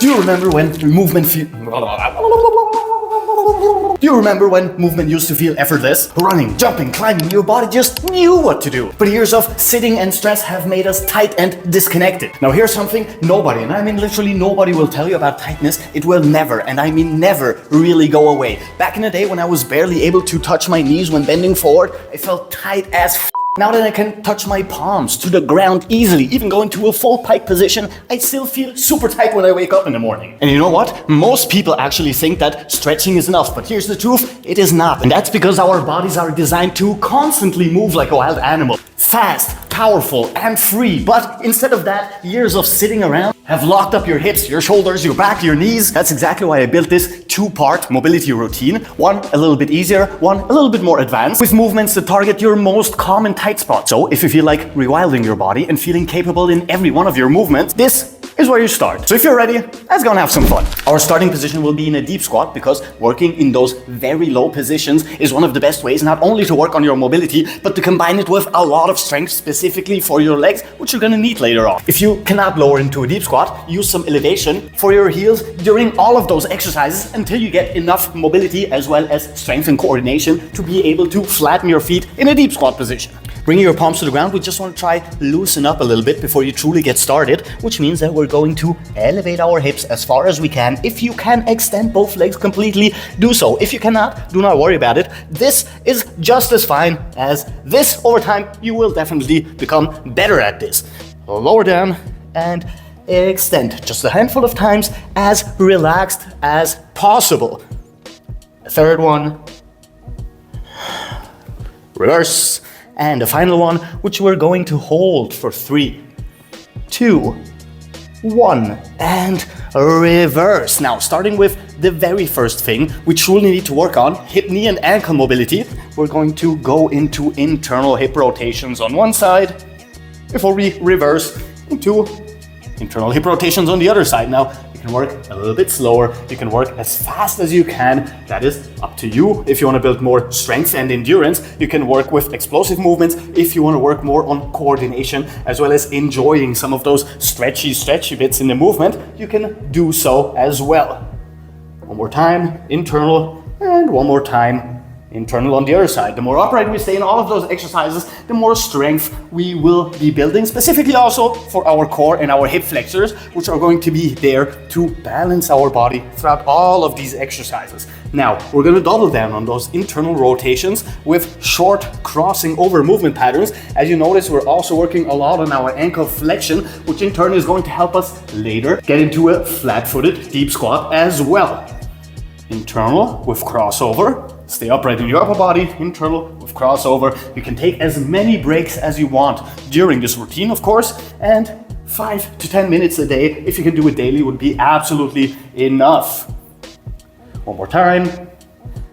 Do you remember when movement used to feel effortless? Running, jumping, climbing, your body just knew what to do. But years of sitting and stress have made us tight and disconnected. Now here's something nobody, and I mean literally nobody, will tell you about tightness. It will never, and I mean never, really go away. Back in the day when I was barely able to touch my knees when bending forward, I felt tight as f. Now that I can touch my palms to the ground easily, even go into a full pike position, I still feel super tight when I wake up in the morning. And you know what? Most people actually think that stretching is enough, but here's the truth, it is not. And that's because our bodies are designed to constantly move like a wild animal. Fast, powerful, and free. But instead of that, years of sitting around have locked up your hips, your shoulders, your back, your knees. That's exactly why I built this two-part mobility routine. One a little bit easier, one a little bit more advanced, with movements that target your most common tight spots. So if you feel like rewilding your body and feeling capable in every one of your movements, this is where you start. So if you're ready, let's go and have some fun. Our starting position will be in a deep squat because working in those very low positions is one of the best ways not only to work on your mobility, but to combine it with a lot of strength specifically for your legs, which you're gonna need later on. If you cannot lower into a deep squat, use some elevation for your heels during all of those exercises until you get enough mobility as well as strength and coordination to be able to flatten your feet in a deep squat position. Bringing your palms to the ground, we just want to try loosen up a little bit before you truly get started, which means that we're going to elevate our hips as far as we can. If you can extend both legs completely, do so. If you cannot, do not worry about it. This is just as fine as this. Over time, you will definitely become better at this. Lower down and extend just a handful of times, as relaxed as possible. Third one. Reverse. And the final one, which we're going to hold for 3, 2, 1, and reverse. Now, starting with the very first thing we truly need to work on, hip, knee, and ankle mobility, we're going to go into internal hip rotations on one side before we reverse into internal hip rotations on the other side. Now, you can work a little bit slower, you can work as fast as you can, that is up to you. If you want to build more strength and endurance, you can work with explosive movements. If you want to work more on coordination, as well as enjoying some of those stretchy bits in the movement, you can do so as well. One more time, internal, and one more time, internal on the other side. The more upright we stay in all of those exercises, the more strength we will be building, specifically also for our core and our hip flexors, which are going to be there to balance our body throughout all of these exercises. Now, we're going to double down on those internal rotations with short crossing over movement patterns. As you notice, we're also working a lot on our ankle flexion, which in turn is going to help us later get into a flat-footed deep squat as well. Internal with crossover. Stay upright in your upper body, internal with crossover. You can take as many breaks as you want during this routine, of course, and 5 to 10 minutes a day, if you can do it daily, would be absolutely enough. One more time,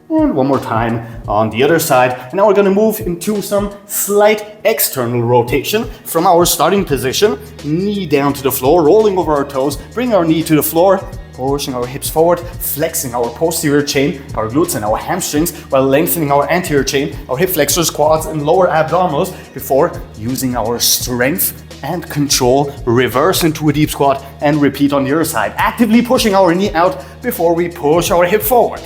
and one more time on the other side. And now we're gonna move into some slight external rotation from our starting position, knee down to the floor, rolling over our toes, bring our knee to the floor, pushing our hips forward, flexing our posterior chain, our glutes and our hamstrings, while lengthening our anterior chain, our hip flexors, quads, and lower abdominals, before using our strength and control, reverse into a deep squat and repeat on the other side, actively pushing our knee out before we push our hip forward.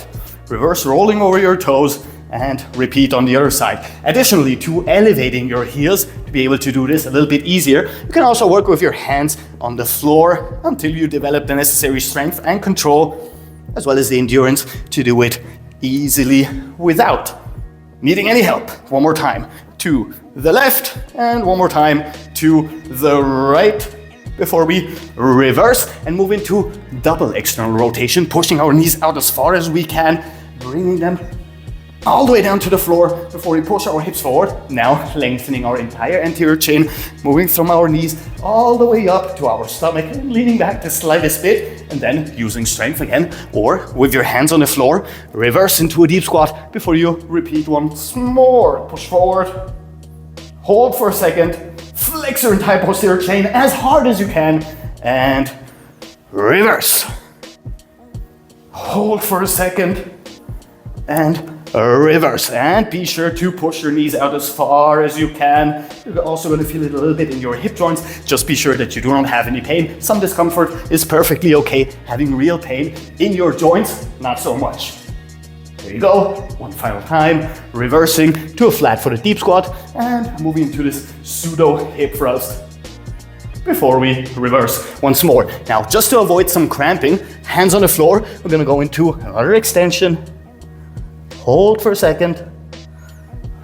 Reverse rolling over your toes and repeat on the other side. Additionally, to elevating your heels, to be able to do this a little bit easier, you can also work with your hands on the floor until you develop the necessary strength and control, as well as the endurance to do it easily without needing any help. One more time to the left and one more time to the right before we reverse and move into double external rotation, pushing our knees out as far as we can, bringing them all the way down to the floor before we push our hips forward. Now lengthening our entire anterior chain, moving from our knees all the way up to our stomach and leaning back the slightest bit, and then using strength again, or with your hands on the floor, reverse into a deep squat before you repeat once more. Push forward, hold for a second, flex your entire posterior chain as hard as you can, and reverse. Hold for a second, and reverse. And be sure to push your knees out as far as you can. You're also going to feel it a little bit in your hip joints. Just be sure that you do not have any pain. Some discomfort is perfectly okay. Having real pain in your joints, not so much. There you go. One final time, reversing to a flat-footed deep squat and moving into this pseudo hip thrust before we reverse once more. Now, just to avoid some cramping, hands on the floor, we're gonna go into another extension. Hold for a second,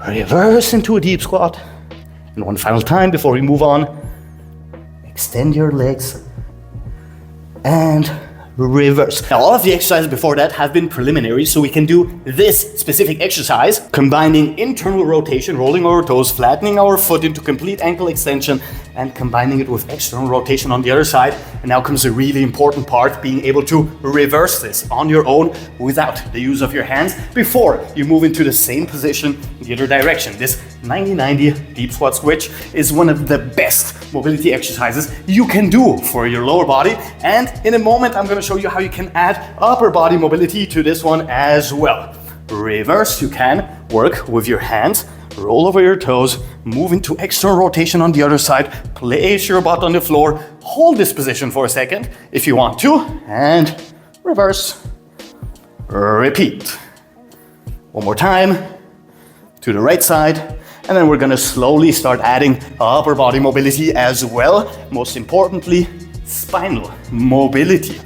reverse into a deep squat, and one final time before we move on, extend your legs and reverse. Now, all of the exercises before that have been preliminary, so we can do this specific exercise, combining internal rotation, rolling our toes, flattening our foot into complete ankle extension, and combining it with external rotation on the other side. And now comes a really important part, being able to reverse this on your own without the use of your hands before you move into the same position in the other direction. This 90-90 deep squat switch is one of the best mobility exercises you can do for your lower body. And in a moment, I'm going to show you how you can add upper body mobility to this one as well. Reverse, you can work with your hands, roll over your toes, move into external rotation on the other side, place your butt on the floor, hold this position for a second if you want to, and reverse, repeat. One more time, to the right side, and then we're gonna slowly start adding upper body mobility as well. Most importantly, spinal mobility.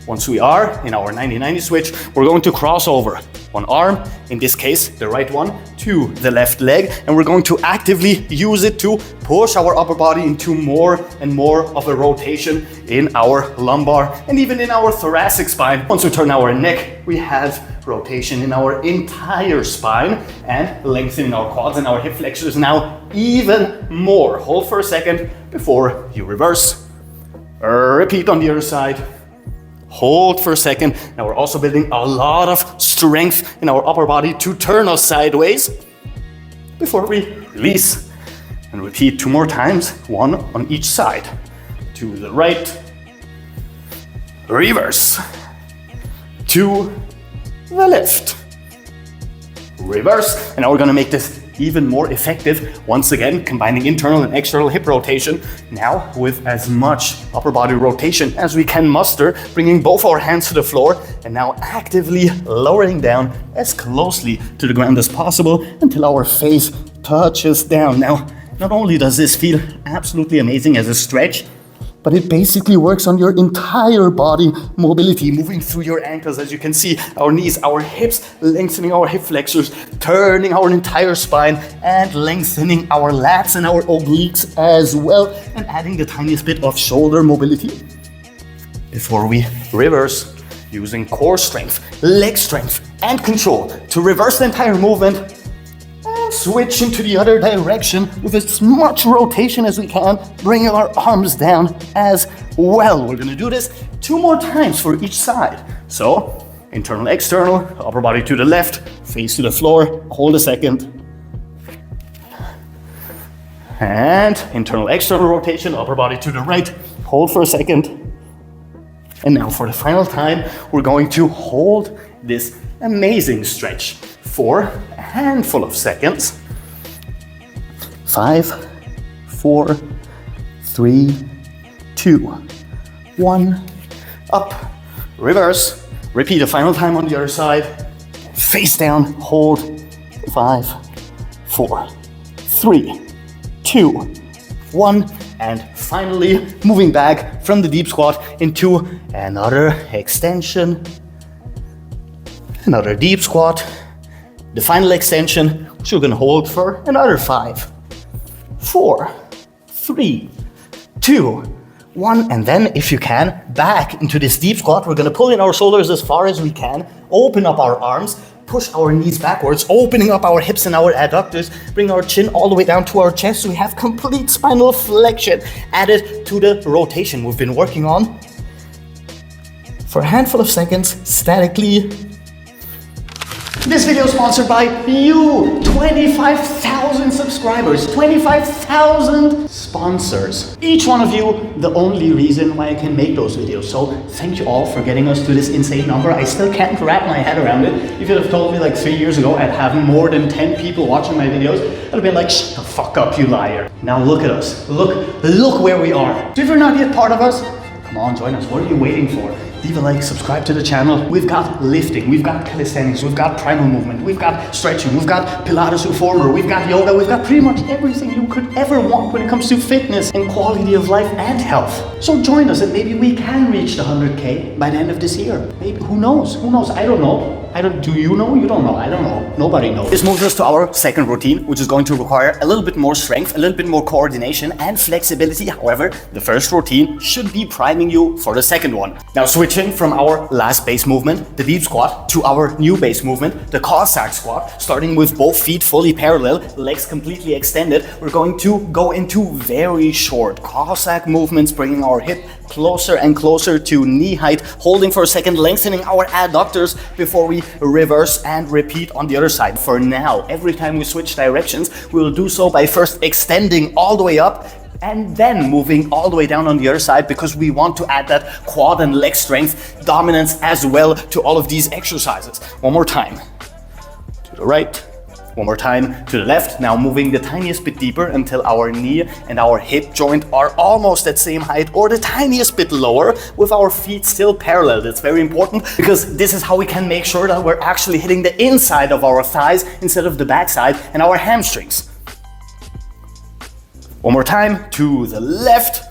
Once we are in our 90-90 switch, we're going to cross over one arm, in this case the right one, to the left leg, and we're going to actively use it to push our upper body into more and more of a rotation in our lumbar and even in our thoracic spine. Once we turn our neck, we have rotation in our entire spine and lengthening our quads and our hip flexors now even more. Hold for a second before you reverse. Repeat on the other side. Hold for a second. Now we're also building a lot of strength in our upper body to turn us sideways before we release. And repeat 2 more times, one on each side. To the right, reverse. To the left, reverse. And now we're gonna make this even more effective, once again combining internal and external hip rotation, now with as much upper body rotation as we can muster, bringing both our hands to the floor and now actively lowering down as closely to the ground as possible until our face touches down. Now, not only does this feel absolutely amazing as a stretch, but it basically works on your entire body mobility, moving through your ankles, as you can see, our knees, our hips, lengthening our hip flexors, turning our entire spine, and lengthening our lats and our obliques as well, and adding the tiniest bit of shoulder mobility before we reverse, using core strength, leg strength, and control to reverse the entire movement. Switch into the other direction with as much rotation as we can, bringing our arms down as well. We're gonna do this 2 more times for each side. So, internal, external, upper body to the left, face to the floor, hold a second. And internal, external rotation, upper body to the right, hold for a second. And now for the final time, we're going to hold this amazing stretch for a handful of seconds. 5, 4, 3, 2, 1. Up, reverse. Repeat a final time on the other side. Face down, hold. 5, 4, 3, 2, 1. And finally, moving back from the deep squat into another extension. Another deep squat. The final extension, which you're gonna hold for another 5, 4, 3, 2, 1. And then, if you can, back into this deep squat. We're gonna pull in our shoulders as far as we can, open up our arms, push our knees backwards, opening up our hips and our adductors, bring our chin all the way down to our chest so we have complete spinal flexion added to the rotation we've been working on for a handful of seconds, statically. This video is sponsored by you, 25,000 subscribers, 25,000 sponsors. Each one of you, the only reason why I can make those videos. So thank you all for getting us to this insane number. I still can't wrap my head around it. If you'd have told me like 3 years ago I'd have more than 10 people watching my videos, I'd have been like, shut the fuck up, you liar. Now look at us. Look where we are. So if you're not yet part of us, come on, join us. What are you waiting for? Leave a like, subscribe to the channel. We've got lifting, we've got calisthenics, we've got primal movement, we've got stretching, we've got Pilates reformer, we've got yoga, we've got pretty much everything you could ever want when it comes to fitness and quality of life and health. So join us and maybe we can reach the 100K by the end of this year. Maybe, who knows? Who knows? I don't know. Do you know? You don't know. I don't know. Nobody knows. This moves us to our second routine, which is going to require a little bit more strength, a little bit more coordination and flexibility. However, the first routine should be priming you for the second one. Now switching from our last base movement, the deep squat, to our new base movement, the Cossack squat, starting with both feet fully parallel, legs completely extended, we're going to go into very short Cossack movements, bringing our hip closer and closer to knee height, holding for a second, lengthening our adductors before we reverse and repeat on the other side. For now, every time we switch directions, we will do so by first extending all the way up and then moving all the way down on the other side, because we want to add that quad and leg strength dominance as well to all of these exercises. One more time. To the right. One more time to the left. Now moving the tiniest bit deeper until our knee and our hip joint are almost at same height or the tiniest bit lower, with our feet still parallel. That's very important because this is how we can make sure that we're actually hitting the inside of our thighs instead of the backside and our hamstrings. One more time to the left.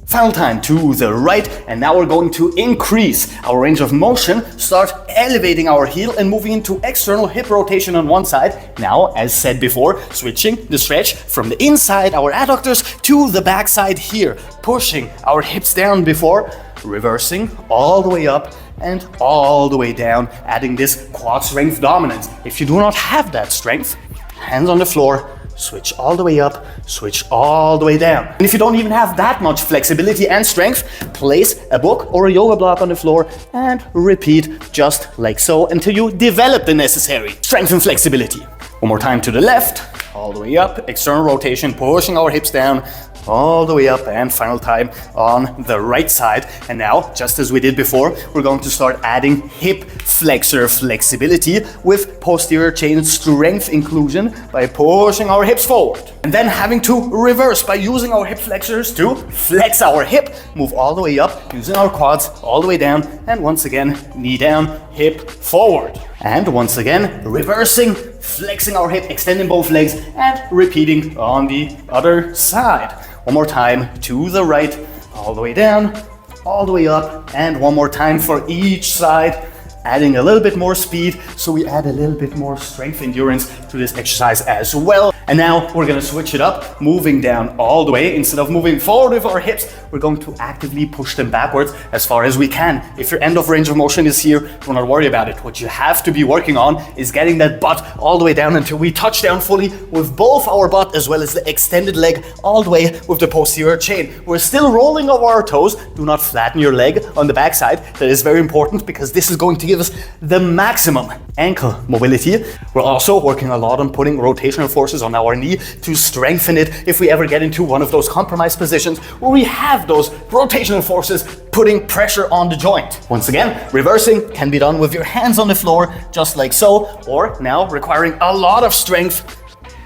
Final time to the right, and now we're going to increase our range of motion, start elevating our heel and moving into external hip rotation on one side. Now, as said before, switching the stretch from the inside, our adductors, to the back side here, pushing our hips down before reversing all the way up and all the way down, adding this quad strength dominance. If you do not have that strength, hands on the floor, switch all the way up, switch all the way down. And if you don't even have that much flexibility and strength, place a book or a yoga block on the floor and repeat just like so until you develop the necessary strength and flexibility. One more time to the left, all the way up, external rotation, pushing our hips down, all the way up, and final time on the right side. And now, just as we did before, we're going to start adding hip flexor flexibility with posterior chain strength inclusion by pushing our hips forward. And then having to reverse by using our hip flexors to flex our hip, move all the way up, using our quads all the way down, and once again, knee down, hip forward. And once again, reversing, flexing our hip, extending both legs, and repeating on the other side. One more time to the right, all the way down, all the way up, and one more time for each side, adding a little bit more speed, so we add a little bit more strength endurance to this exercise as well. And now we're gonna switch it up, moving down all the way. Instead of moving forward with our hips, we're going to actively push them backwards as far as we can. If your end of range of motion is here, do not worry about it. What you have to be working on is getting that butt all the way down until we touch down fully with both our butt as well as the extended leg all the way with the posterior chain. We're still rolling over our toes. Do not flatten your leg on the backside. That is very important because this is going to give us the maximum ankle mobility. We're also working a lot on putting rotational forces on our knee to strengthen it if we ever get into one of those compromised positions where we have those rotational forces putting pressure on the joint. Once again, reversing can be done with your hands on the floor, just like so, or now requiring a lot of strength,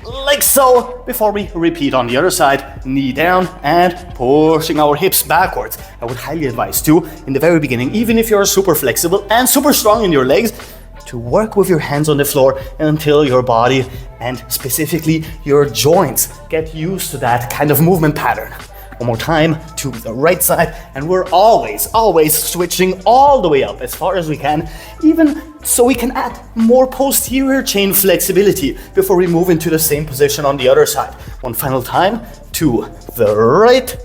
like so, before we repeat on the other side, knee down and pushing our hips backwards. I would highly advise too, in the very beginning, even if you're super flexible and super strong in your legs, to work with your hands on the floor until your body and specifically your joints get used to that kind of movement pattern. One more time to the right side, and we're always switching all the way up as far as we can, even so we can add more posterior chain flexibility before we move into the same position on the other side. One final time to the right.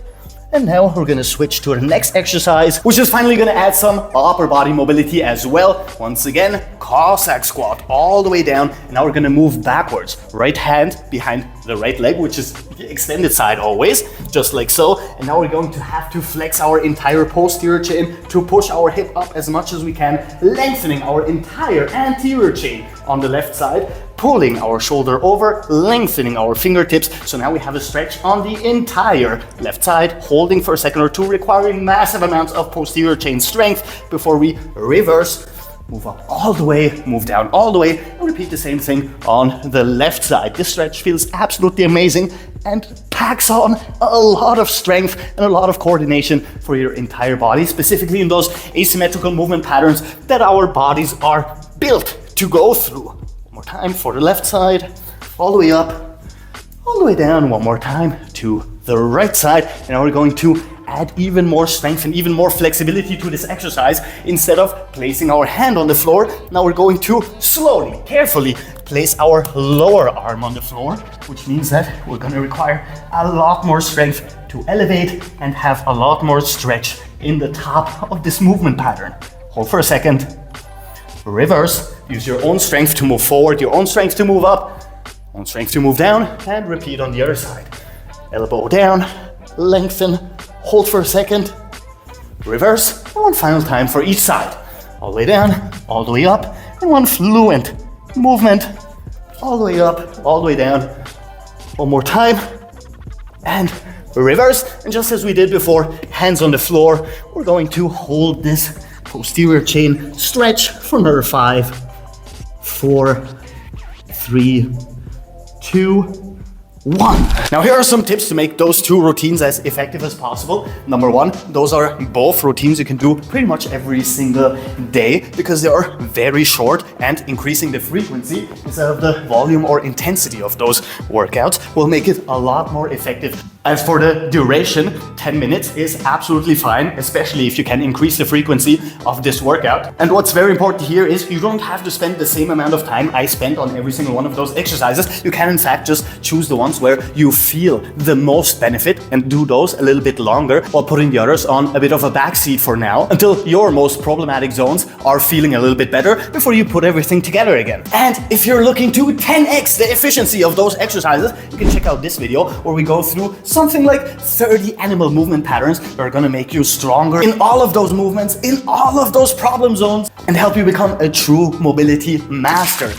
And now we're gonna switch to the next exercise, which is finally gonna add some upper body mobility as well. Once again, Cossack squat all the way down. And now we're gonna move backwards. Right hand behind the right leg, which is the extended side always, just like so. And now we're going to have to flex our entire posterior chain to push our hip up as much as we can, lengthening our entire anterior chain on the left side, pulling our shoulder over, lengthening our fingertips. So now we have a stretch on the entire left side, holding for a second or two, requiring massive amounts of posterior chain strength before we reverse, move up all the way, move down all the way, and repeat the same thing on the left side. This stretch feels absolutely amazing and packs on a lot of strength and a lot of coordination for your entire body, specifically in those asymmetrical movement patterns that our bodies are built to go through. One more time for the left side, all the way up, all the way down, one more time to the right side. And now we're going to add even more strength and even more flexibility to this exercise. Instead of placing our hand on the floor, now we're going to slowly, carefully place our lower arm on the floor, which means that we're going to require a lot more strength to elevate and have a lot more stretch in the top of this movement pattern. Hold for a second. Reverse. Use your own strength to move forward, your own strength to move up, own strength to move down, and repeat on the other side. Elbow down, lengthen, hold for a second, reverse, and one final time for each side. All the way down, all the way up, and one fluent movement, all the way up, all the way down. One more time, and reverse. And just as we did before, hands on the floor, we're going to hold this posterior chain stretch for another 5, 4, 3, 2, 1. Now here are some tips to make those two routines as effective as possible. Number one, those are both routines you can do pretty much every single day because they are very short, and increasing the frequency instead of the volume or intensity of those workouts will make it a lot more effective. As for the duration, 10 minutes is absolutely fine, especially if you can increase the frequency of this workout. And what's very important here is you don't have to spend the same amount of time I spent on every single one of those exercises. You can in fact just choose the ones where you feel the most benefit and do those a little bit longer, while putting the others on a bit of a backseat for now until your most problematic zones are feeling a little bit better before you put everything together again. And if you're looking to 10x the efficiency of those exercises, you can check out this video where we go through something like 30 animal movement patterns that are gonna make you stronger in all of those movements, in all of those problem zones, and help you become a true mobility master.